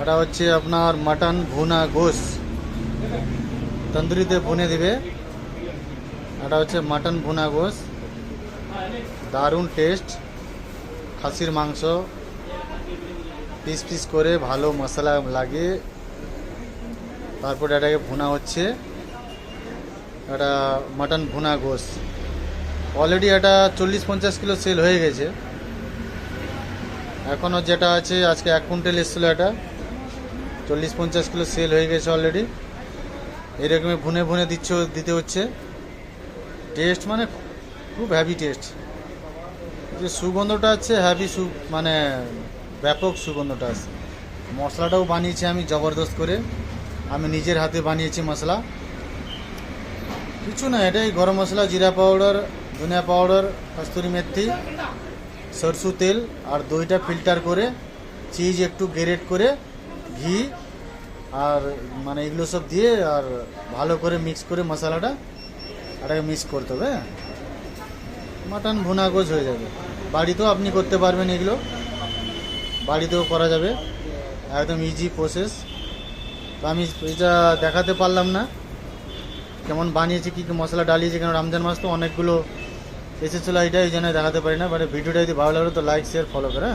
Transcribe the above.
এটা হচ্ছে আপনার মাটন ভুনা গোশ, তন্দুরিতে ভুনে দিবে। এটা হচ্ছে মাটন ভুনা গোশ, দারুণ টেস্ট। খাসির মাংস পিস পিস করে ভালো মশলা লাগিয়ে তারপরে এটাকে ভুনা হচ্ছে। এটা মাটন ভুনা গোশ অলরেডি এটা 40-50 কিলো সেল হয়ে গেছে। এখনও যেটা আছে আজকে 1 কুইন্টাল এসেছিলো, এটা 40-50 কিলো সেল হয়ে গেছে অলরেডি। এরকমই ভুনে ভুনে দিতে হচ্ছে। টেস্ট মানে খুব হ্যাভি টেস্ট। যে সুগন্ধটা আছে হ্যাভি মানে ব্যাপক সুগন্ধটা আছে। মশলাটাও বানিয়েছি আমি জবরদস্ত করে, আমি নিজের হাতে বানিয়েছি মশলা। কিছু না, এটাই গরম মশলা, জিরা পাউডার, ধনিয়া পাউডার, কস্তুরি মেথি, সরষু তেল আর দইটা ফিল্টার করে, চিজ একটু গ্রেট করে, ঘি আর মানে এগুলো সব দিয়ে আর ভালো করে মিক্স করে মশলাটা এটাকে মিক্স করতে হবে। মাটন ভুনা গোশ হয়ে যাবে। বাড়িতেও আপনি করতে পারবেন, এগুলো বাড়িতেও করা যাবে, একদম ইজি প্রসেস। তো আমি এটা দেখাতে পারলাম না কেমন বানিয়েছি, কী কী মশলা ডালিয়েছি, কেন রমজান মাস তো অনেকগুলো এসেছিলো, এইটা এই জন্য দেখাতে পারি না। বাট ভিডিওটা যদি ভালো লাগলো তো লাইক শেয়ার ফলো করে।